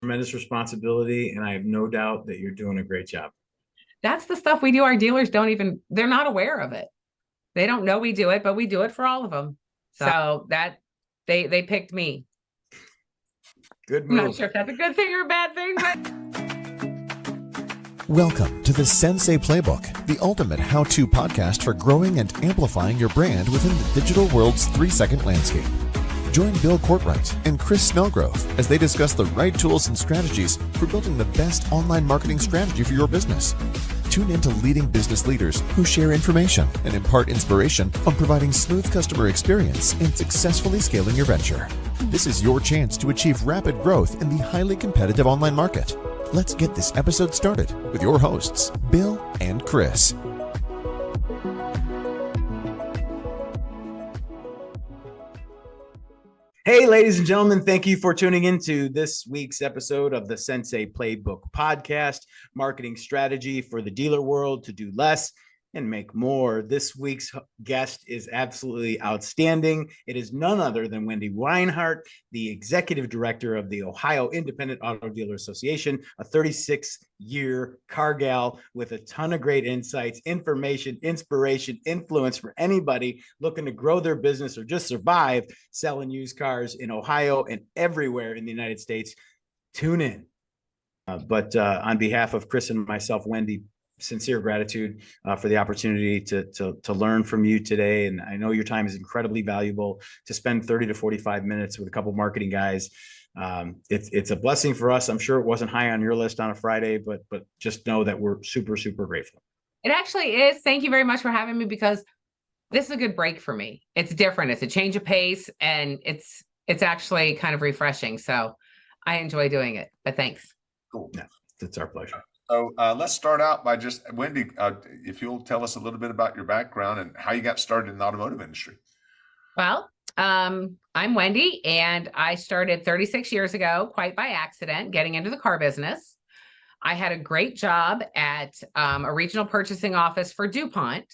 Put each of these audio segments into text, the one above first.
tremendous responsibility, and I have no doubt that you're doing a great job. That's the stuff we do. Our dealers they're not aware of it. They don't know we do it, but we do it for all of them. So that they picked me. Good move. I'm not sure if that's a good thing or a bad thing, but. Welcome to the Sensei Playbook, the ultimate how-to podcast for growing and amplifying your brand within the digital world's 3-second landscape. Join Bill Courtwright and Chris Snellgrove as they discuss the right tools and strategies for building the best online marketing strategy for your business. Tune in to leading business leaders who share information and impart inspiration on providing smooth customer experience and successfully scaling your venture. This is your chance to achieve rapid growth in the highly competitive online market. Let's get this episode started with your hosts, Bill and Chris. Hey, ladies and gentlemen, thank you for tuning into this week's episode of the Sensei Playbook Podcast, marketing strategy for the dealer world to do less and make more. This week's guest is absolutely outstanding. It is none other than Wendy Rinehart, the executive director of the Ohio Independent Auto Dealer Association, a 36-year car gal with a ton of great insights, information, inspiration, influence for anybody looking to grow their business or just survive selling used cars in Ohio and everywhere in the United States. Tune in. But on behalf of Chris and myself, Wendy, sincere gratitude for the opportunity to learn from you today. And I know your time is incredibly valuable to spend 30 to 45 minutes with a couple of marketing guys. It's a blessing for us. I'm sure it wasn't high on your list on a Friday, but just know that we're super, super grateful. It actually is. Thank you very much for having me, because this is a good break for me. It's different. It's a change of pace, and it's actually kind of refreshing. So I enjoy doing it, but thanks. Cool. Yeah, it's our pleasure. So let's start out by just, Wendy, if you'll tell us a little bit about your background and how you got started in the automotive industry. Well, I'm Wendy, and I started 36 years ago, quite by accident, getting into the car business. I had a great job at a regional purchasing office for DuPont,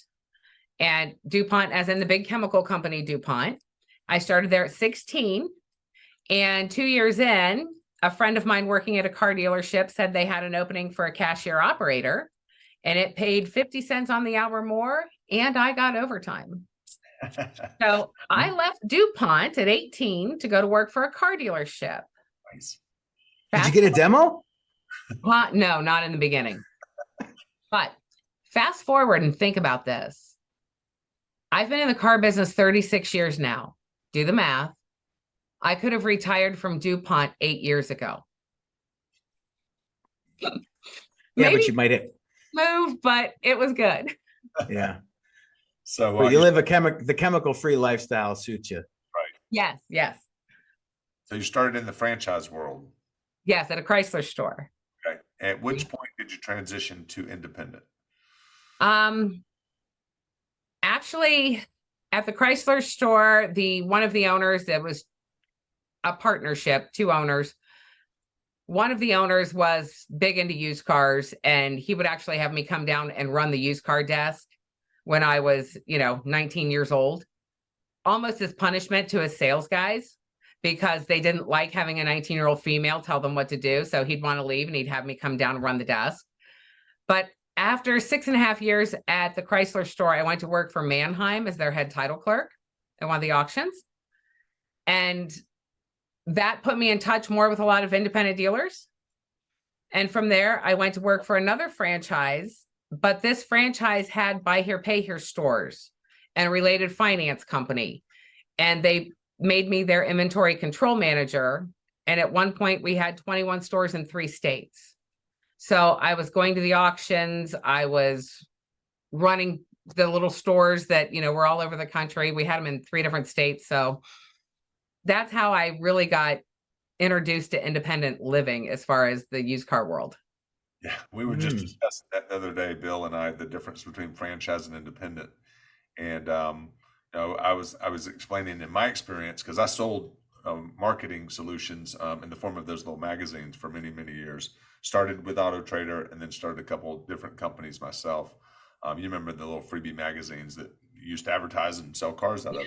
and DuPont as in the big chemical company DuPont. I started there at 16, and 2 years in, a friend of mine working at a car dealership said they had an opening for a cashier operator, and it paid 50 cents on the hour more, and I got overtime. So I left DuPont at 18 to go to work for a car dealership. Nice. Did you get a demo? No, not in the beginning. But fast forward and think about this. I've been in the car business 36 years now. Do the math. I could have retired from DuPont 8 years ago. Yeah, but you might have moved, but it was good. Yeah. So but you live the chemical-free lifestyle suits you. Right. Yes. So you started in the franchise world. Yes, at a Chrysler store. Okay. At which point did you transition to independent? Actually, at the Chrysler store, one of the owners, that was a partnership, 2 owners. One of the owners was big into used cars, and he would actually have me come down and run the used car desk when I was, 19 years old, almost as punishment to his sales guys, because they didn't like having a 19-year-old female tell them what to do. So he'd want to leave, and he'd have me come down and run the desk. But after 6.5 years at the Chrysler store, I went to work for Mannheim as their head title clerk at one of the auctions. And that put me in touch more with a lot of independent dealers. And from there, I went to work for another franchise, but this franchise had buy here, pay here stores and a related finance company. And they made me their inventory control manager. And at one point we had 21 stores in 3 states. So I was going to the auctions. I was running the little stores that, were all over the country. We had them in 3 different states. So that's how I really got introduced to independent living as far as the used car world. Yeah, we were just discussing that the other day, Bill and I, the difference between franchise and independent. And I was explaining in my experience, because I sold marketing solutions in the form of those little magazines for many, many years. Started with Auto Trader and then started a couple of different companies myself. You remember the little freebie magazines that you used to advertise and sell cars out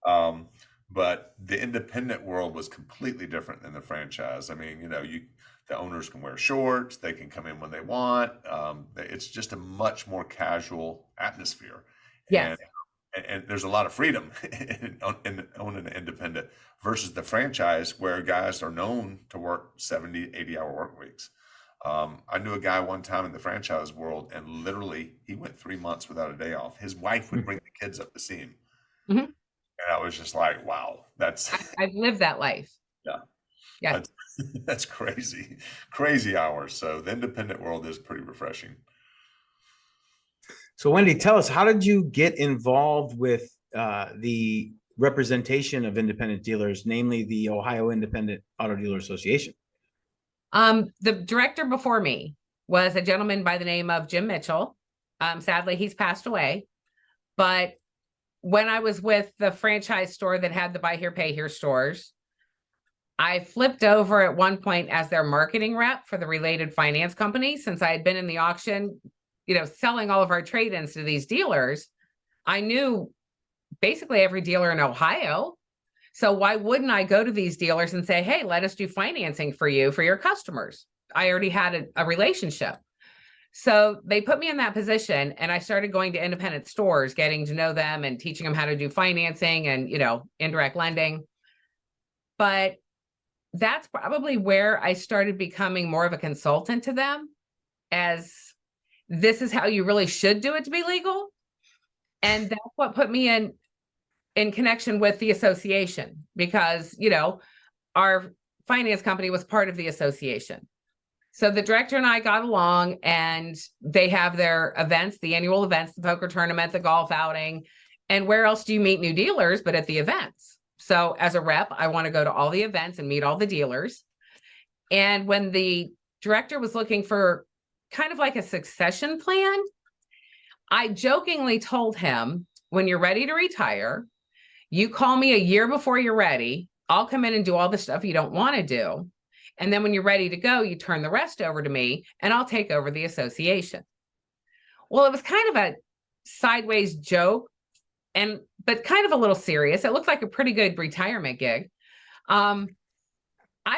of. But the independent world was completely different than the franchise. I mean, The owners can wear shorts. They can come in when they want. It's just a much more casual atmosphere. Yes. And there's a lot of freedom in owning an independent versus the franchise where guys are known to work 70, 80-hour work weeks. I knew a guy one time in the franchise world, and literally he went 3 months without a day off. His wife would bring the kids up to see him. Mhm. And I was just like, wow, I've lived that life. Yeah. Yeah. That's crazy, crazy hours. So the independent world is pretty refreshing. So Wendy, tell us, how did you get involved with the representation of independent dealers, namely the Ohio Independent Auto Dealer Association? The director before me was a gentleman by the name of Jim Mitchell. Sadly, he's passed away. But when I was with the franchise store that had the buy here, pay here stores, I flipped over at one point as their marketing rep for the related finance company. Since I had been in the auction, selling all of our trade-ins to these dealers, I knew basically every dealer in Ohio. So why wouldn't I go to these dealers and say, hey, let us do financing for you, for your customers? I already had a relationship. So they put me in that position, and I started going to independent stores, getting to know them and teaching them how to do financing and, indirect lending. But that's probably where I started becoming more of a consultant to them, as this is how you really should do it to be legal. And that's what put me in connection with the association, because, our finance company was part of the association. So the director and I got along, and they have their events, the annual events, the poker tournament, the golf outing. And where else do you meet new dealers but at the events? So as a rep, I want to go to all the events and meet all the dealers. And when the director was looking for kind of like a succession plan, I jokingly told him, when you're ready to retire, you call me a year before you're ready. I'll come in and do all the stuff you don't want to do. And then when you're ready to go, you turn the rest over to me, and I'll take over the association. Well, it was kind of a sideways joke, but kind of a little serious. It looked like a pretty good retirement gig. I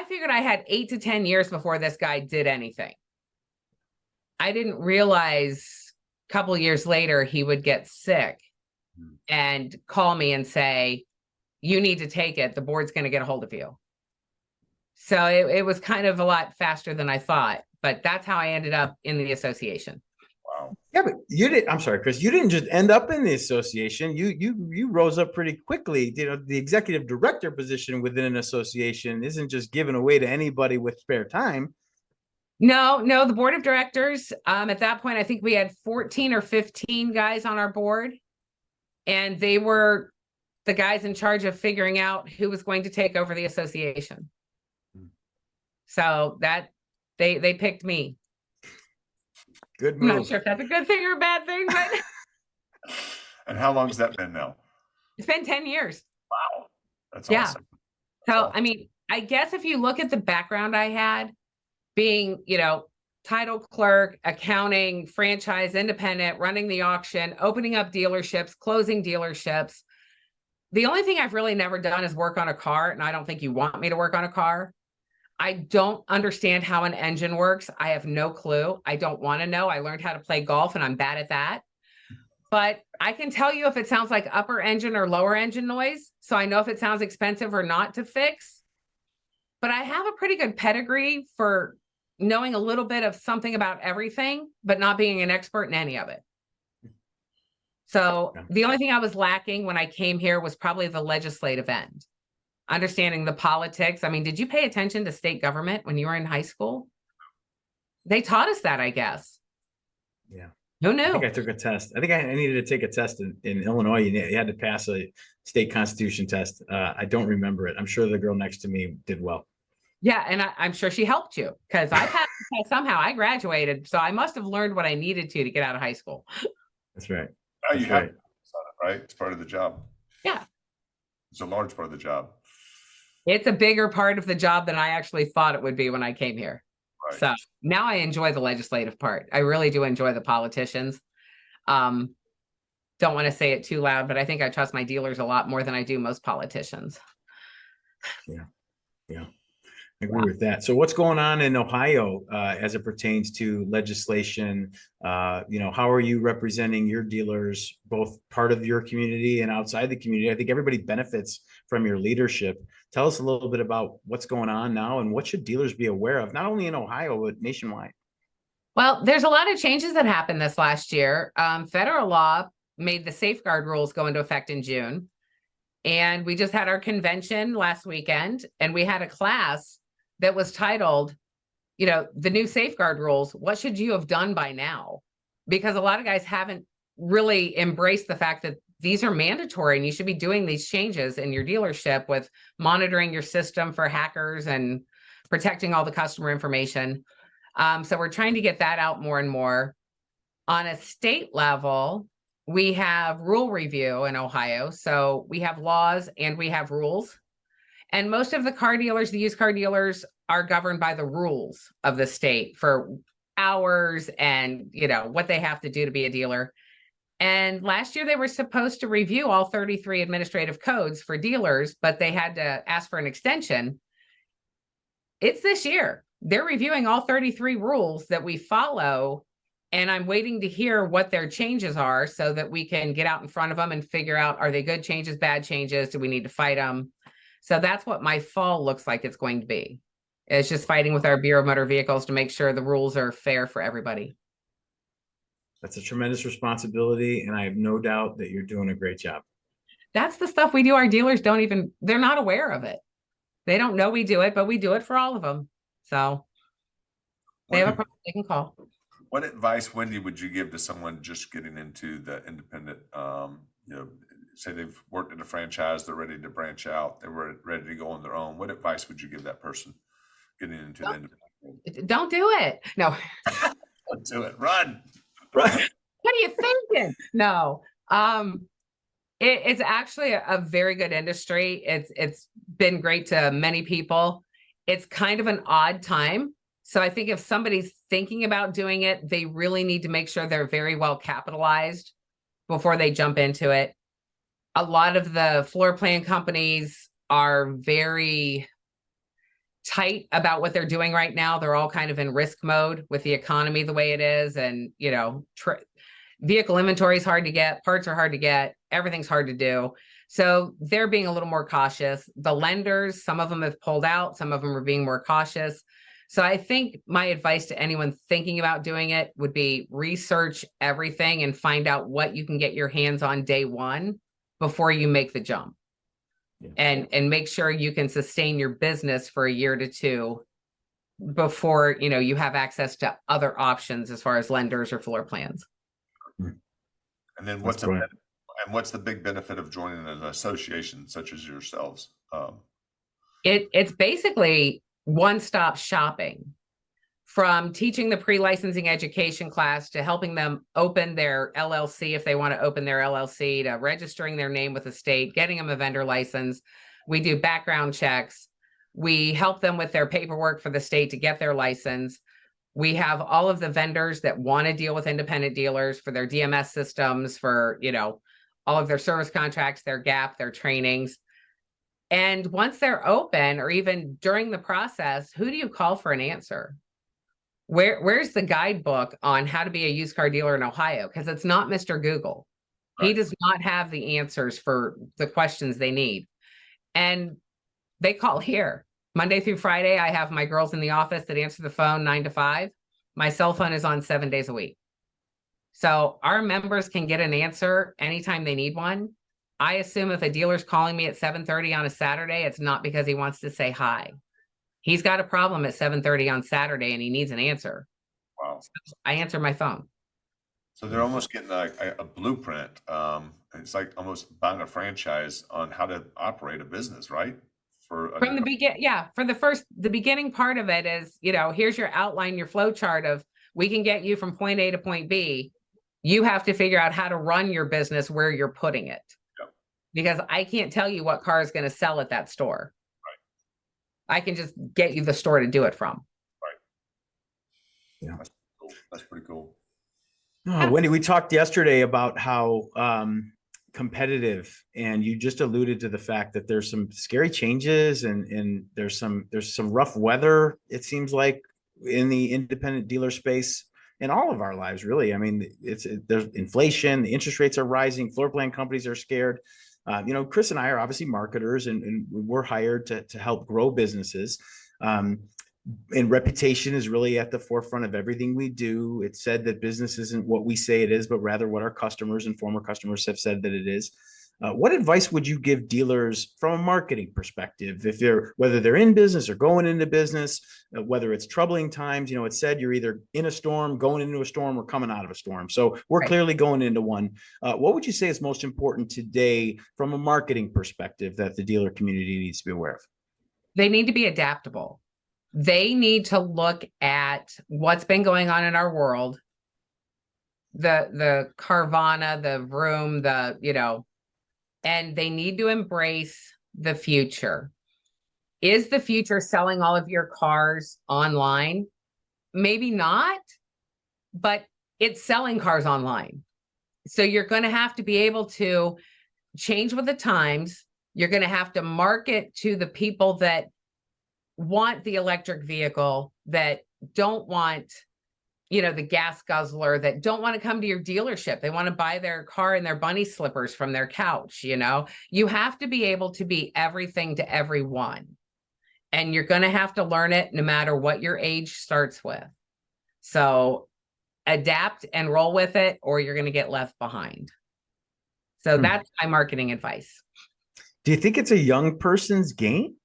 figured I had 8 to 10 years before this guy did anything. I didn't realize a couple of years later he would get sick and call me and say, you need to take it. The board's going to get a hold of you. So it was kind of a lot faster than I thought, but that's how I ended up in the association. Wow. Yeah, but I'm sorry, Chris, you didn't just end up in the association. You rose up pretty quickly. The executive director position within an association isn't just given away to anybody with spare time. No, the board of directors, at that point, I think we had 14 or 15 guys on our board, and they were the guys in charge of figuring out who was going to take over the association. So that they picked me. Good move. I'm not sure if that's a good thing or a bad thing, but And how long has that been now? it's been 10 years. Wow. That's Yeah. awesome. So, That's awesome. I mean, I guess if you look at the background I had, being, title clerk, accounting, franchise, independent, running the auction, opening up dealerships, closing dealerships. The only thing I've really never done is work on a car, and I don't think you want me to work on a car. I don't understand how an engine works. I have no clue. I don't want to know. I learned how to play golf, and I'm bad at that. But I can tell you if it sounds like upper engine or lower engine noise, so I know if it sounds expensive or not to fix. But I have a pretty good pedigree for knowing a little bit of something about everything, but not being an expert in any of it. So the only thing I was lacking when I came here was probably the legislative end, understanding the politics. I mean, did you pay attention to state government when you were in high school? They taught us that, I guess. Yeah. Who I knew? think I took a test. I think I needed to take a test in Illinois. You had to pass a state constitution test. I don't remember it. I'm sure the girl next to me did well. Yeah, and I'm sure she helped you, because I passed the test somehow. I graduated, so I must have learned what I needed to get out of high school. That's right. Now you That's have right. to focus on it, right? It's part of the job. Yeah. It's a large part of the job. It's a bigger part of the job than I actually thought it would be when I came here. Right. So now I enjoy the legislative part. I really do enjoy the politicians. Don't want to say it too loud, but I think I trust my dealers a lot more than I do most politicians. Yeah. I agree with that. So what's going on in Ohio as it pertains to legislation? How are you representing your dealers, both part of your community and outside the community? I think everybody benefits from your leadership. Tell us a little bit about what's going on now and what should dealers be aware of, not only in Ohio, but nationwide. Well, there's a lot of changes that happened this last year. Federal law made the safeguard rules go into effect in June. And we just had our convention last weekend, and we had a class that was titled, the new safeguard rules. What should you have done by now? Because a lot of guys haven't really embraced the fact that these are mandatory and you should be doing these changes in your dealership with monitoring your system for hackers and protecting all the customer information. So we're trying to get that out more and more. On a state level, we have rule review in Ohio. So we have laws and we have rules. And most of the car dealers, the used car dealers, are governed by the rules of the state for hours and, what they have to do to be a dealer. And last year they were supposed to review all 33 administrative codes for dealers, but they had to ask for an extension. It's this year. They're reviewing all 33 rules that we follow. And I'm waiting to hear what their changes are so that we can get out in front of them and figure out, are they good changes, bad changes? Do we need to fight them? So that's what my fall looks like it's going to be. It's just fighting with our Bureau of Motor Vehicles to make sure the rules are fair for everybody. That's a tremendous responsibility, and I have no doubt that you're doing a great job. That's the stuff we do. Our dealers they're not aware of it. They don't know we do it, but we do it for all of them. So they have a problem, they can call. What advice, Wendy, would you give to someone just getting into the independent, say they've worked in a franchise, they're ready to branch out, they were ready to go on their own. What advice would you give that person getting into the independent? Don't do it. No. Don't do it. Run. What are you thinking? No. It's actually a very good industry. It's been great to many people. It's kind of an odd time. So I think if somebody's thinking about doing it, they really need to make sure they're very well capitalized before they jump into it. A lot of the floor plan companies are very tight about what they're doing right now. They're all kind of in risk mode with the economy the way it is. And, vehicle inventory is hard to get, parts are hard to get, everything's hard to do. So they're being a little more cautious. The lenders, some of them have pulled out, some of them are being more cautious. So I think my advice to anyone thinking about doing it would be research everything and find out what you can get your hands on day one before you make the jump. Yeah. And make sure you can sustain your business for a year to two before, you have access to other options as far as lenders or floor plans. And then what's the big benefit of joining an association such as yourselves? It's basically one-stop shopping, from teaching the pre-licensing education class to helping them open their LLC if they want to open their LLC, to registering their name with the state, getting them a vendor license. We do background checks. We help them with their paperwork for the state to get their license. We have all of the vendors that want to deal with independent dealers for their DMS systems, for, all of their service contracts, their GAP, their trainings. And once they're open, or even during the process, who do you call for an answer? Where's the guidebook on how to be a used car dealer in Ohio? Because it's not Mr. Google. Right. He does not have the answers for the questions they need. And they call here. Monday through Friday, I have my girls in the office that answer the phone 9 to 5. My cell phone is on 7 days a week. So our members can get an answer anytime they need one. I assume if a dealer's calling me at 7:30 on a Saturday, it's not because he wants to say hi. He's got a problem at 7:30 on Saturday and he needs an answer. Wow. So I answer my phone. So they're almost getting a blueprint. It's like almost buying a franchise on how to operate a business, right? From the beginning, yeah. The beginning part of it is, here's your outline, your flow chart of, we can get you from point A to point B. You have to figure out how to run your business where you're putting it. Yep. Because I can't tell you what car is going to sell at that store. Right. I can just get you the store to do it from. Right. Yeah. That's cool. That's pretty cool. Oh, Wendy, we talked yesterday about how competitive, and you just alluded to the fact that there's some scary changes and there's some rough weather, it seems like, in the independent dealer space in all of our lives, really. I mean, there's inflation, the interest rates are rising, floor plan companies are scared. Chris and I are obviously marketers, and we're hired to help grow businesses. And reputation is really at the forefront of everything we do. It's said that business isn't what we say it is, but rather what our customers and former customers have said that it is. What advice would you give dealers from a marketing perspective, whether they're in business or going into business, whether it's troubling times? It's said you're either in a storm, going into a storm, or coming out of a storm. So we're clearly going into one. What would you say is most important today from a marketing perspective that the dealer community needs to be aware of? They need to be adaptable. They need to look at what's been going on in our world, the Carvana, the Vroom, and they need to embrace the future. Is the future selling all of your cars online? Maybe not, but it's selling cars online. So you're going to have to be able to change with the times. You're going to have to market to the people that want the electric vehicle, that don't want, the gas guzzler, that don't want to come to your dealership. They want to buy their car in their bunny slippers from their couch. You have to be able to be everything to everyone, and you're going to have to learn it no matter what your age starts with. So adapt and roll with it, or you're going to get left behind. So that's my marketing advice. Do you think it's a young person's game?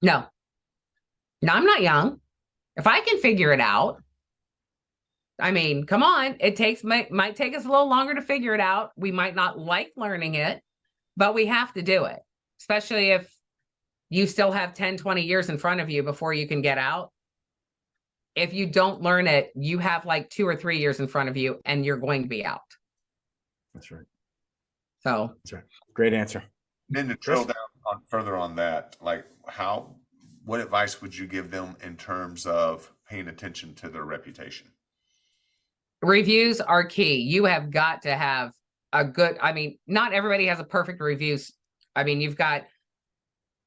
No, I'm not young. If I can figure it out, I mean, come on, might take us a little longer to figure it out. We might not like learning it, but we have to do it, especially if you still have 10, 20 years in front of you before you can get out. If you don't learn it, you have like 2 or 3 years in front of you and you're going to be out. That's right. So that's right. Great answer. Then to drill down further on that, like what advice would you give them in terms of paying attention to their reputation? Reviews are key. You have got to have not everybody has a perfect reviews. You've got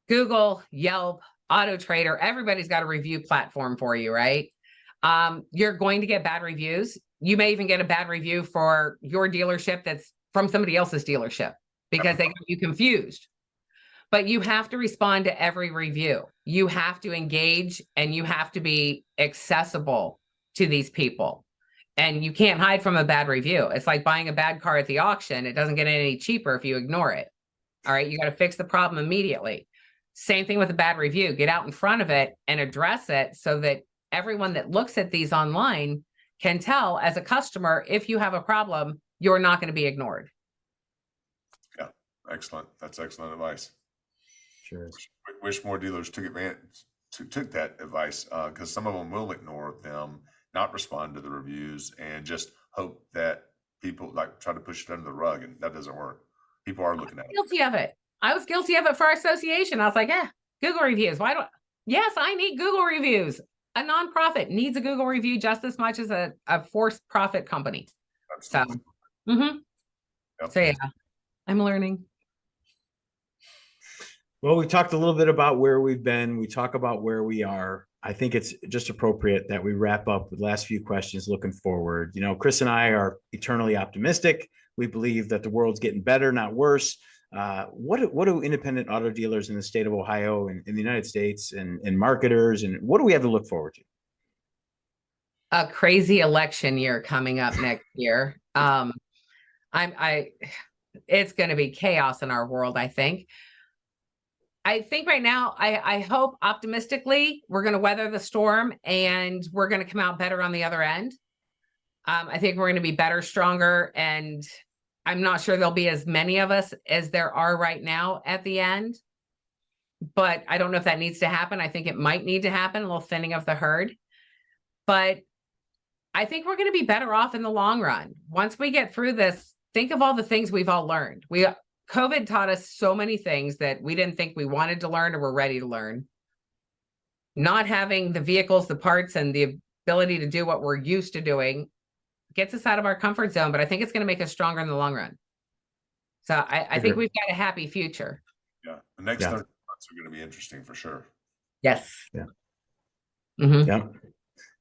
Google, Yelp, Auto Trader. Everybody's got a review platform for you, right? You're going to get bad reviews. You may even get a bad review for your dealership that's from somebody else's dealership because they got you confused. But you have to respond to every review. You have to engage, and you have to be accessible to these people. And you can't hide from a bad review. It's like buying a bad car at the auction. It doesn't get any cheaper if you ignore it. All right. You got to fix the problem immediately. Same thing with a bad review. Get out in front of it and address it so that everyone that looks at these online can tell, as a customer, if you have a problem, you're not going to be ignored. Yeah. Excellent. That's excellent advice. Sure. Wish more dealers took that advice, because some of them will ignore them, not respond to the reviews, and just hope that people try to push it under the rug, and that doesn't work. People are looking at it. Guilty of it. I was guilty of it for our association. I was like, Google reviews. Yes, I need Google reviews. A nonprofit needs a Google review just as much as a for-profit company. Absolutely. So, yep. So yeah, I'm learning. Well, we talked a little bit about where we've been. We talk about where we are. I think it's just appropriate that we wrap up with the last few questions looking forward. Chris and I are eternally optimistic. We believe that the world's getting better, not worse. What do independent auto dealers in the state of Ohio and in the United States and marketers, and what do we have to look forward to? A crazy election year coming up next year. It's going to be chaos in our world, I think. I think right now, I hope optimistically, we're going to weather the storm and we're going to come out better on the other end. I think we're going to be better, stronger, and I'm not sure there'll be as many of us as there are right now at the end. But I don't know if that needs to happen. I think it might need to happen, a little thinning of the herd. But I think we're going to be better off in the long run. Once we get through this, think of all the things we've all learned. COVID taught us so many things that we didn't think we wanted to learn or were ready to learn. Not having the vehicles, the parts, and the ability to do what we're used to doing gets us out of our comfort zone, but I think it's going to make us stronger in the long run. So I think we've got a happy future. Yeah. The next 30 months are going to be interesting for sure. Yes. Yeah. Mm-hmm. Yeah.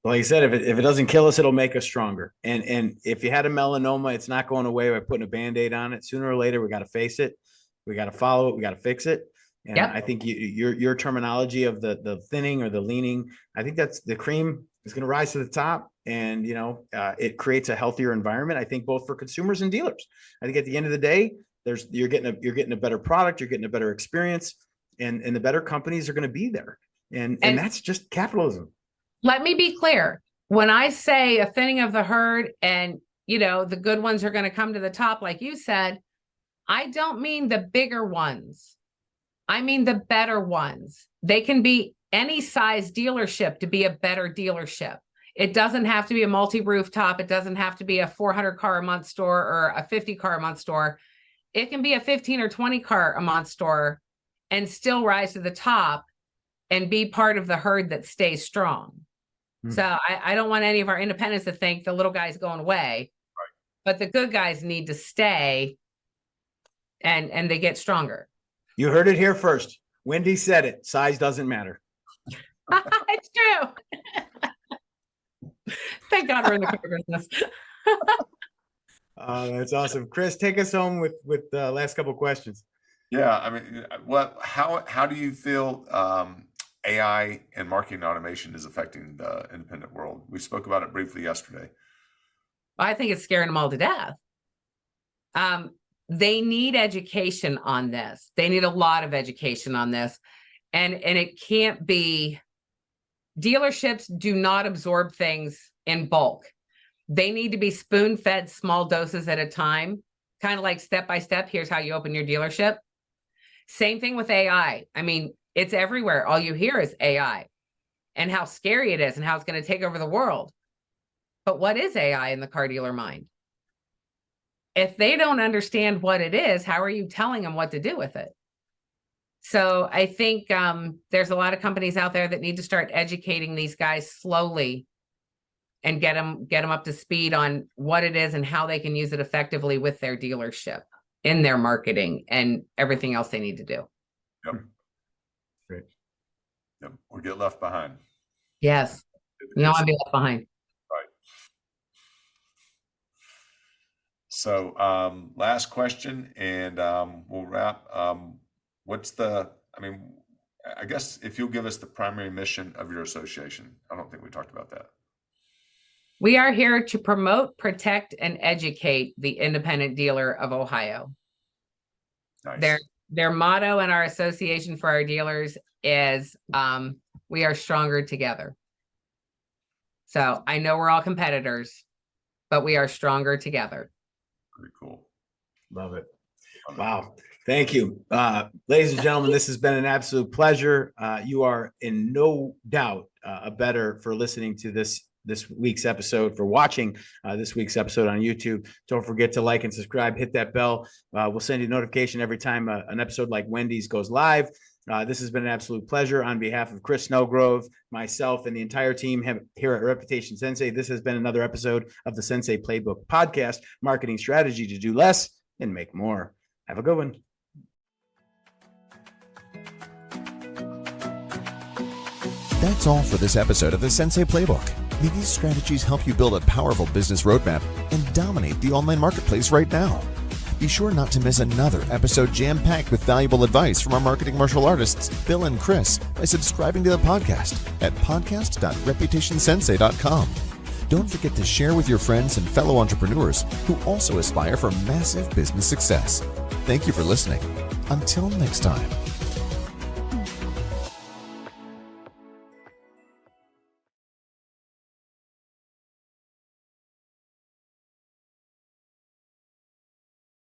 Well, like you said, if it doesn't kill us, it'll make us stronger. And if you had a melanoma, it's not going away by putting a Band-Aid on it. Sooner or later, we got to face it. We got to follow it. We got to fix it. And I think your terminology of the thinning or the leaning, I think that's the cream is going to rise to the top, and it creates a healthier environment. I think both for consumers and dealers. I think at the end of the day, you're getting a better product, you're getting a better experience, and the better companies are going to be there. And that's just capitalism. Let me be clear. When I say a thinning of the herd and, the good ones are going to come to the top, like you said, I don't mean the bigger ones. I mean the better ones. They can be any size dealership to be a better dealership. It doesn't have to be a multi-rooftop. It doesn't have to be a 400 car a month store or a 50 car a month store. It can be a 15 or 20 car a month store and still rise to the top and be part of the herd that stays strong. So I don't want any of our independents to think the little guy's going away, but the good guys need to stay and they get stronger. You heard it here first. Wendy said it. Size doesn't matter. It's true. Thank God we're in the car business. That's awesome. Chris, take us home with the last couple of questions. Yeah. I mean, how do you feel AI and marketing automation is affecting the independent world? We spoke about it briefly yesterday. I think it's scaring them all to death. They need education on this. They need a lot of education on this. And it can't be, dealerships do not absorb things in bulk. They need to be spoon-fed small doses at a time, kind of like step by step. Here's how you open your dealership. Same thing with AI. I mean, it's everywhere. All you hear is AI and how scary it is and how it's going to take over the world. But what is AI in the car dealer mind? If they don't understand what it is, how are you telling them what to do with it? So I think there's a lot of companies out there that need to start educating these guys slowly and get them up to speed on what it is and how they can use it effectively with their dealership, in their marketing and everything else they need to do. Yep. Great. Yep. Or get left behind. Yes. You don't want to be left behind. Right. So last question, and we'll wrap. I guess if you'll give us the primary mission of your association. I don't think we talked about that. We are here to promote, protect, and educate the independent dealer of Ohio. Nice. Their motto in our association for our dealers is we are stronger together. So I know we're all competitors, but we are stronger together. Pretty cool. Love it. Wow. Thank you. Ladies and gentlemen, this has been an absolute pleasure. You are in no doubt for listening to this week's episode, for watching this week's episode on YouTube. Don't forget to like and subscribe, hit that bell. We'll send you a notification every time an episode like Wendy's goes live. This has been an absolute pleasure. On behalf of Chris Snowgrove, myself, and the entire team here at Reputation Sensei, this has been another episode of the Sensei Playbook Podcast, marketing strategy to do less and make more. Have a good one. That's all for this episode of the Sensei Playbook. May these strategies help you build a powerful business roadmap and dominate the online marketplace right now. Be sure not to miss another episode jam-packed with valuable advice from our marketing martial artists, Bill and Chris, by subscribing to the podcast at podcast.reputationsensei.com. Don't forget to share with your friends and fellow entrepreneurs who also aspire for massive business success. Thank you for listening. Until next time.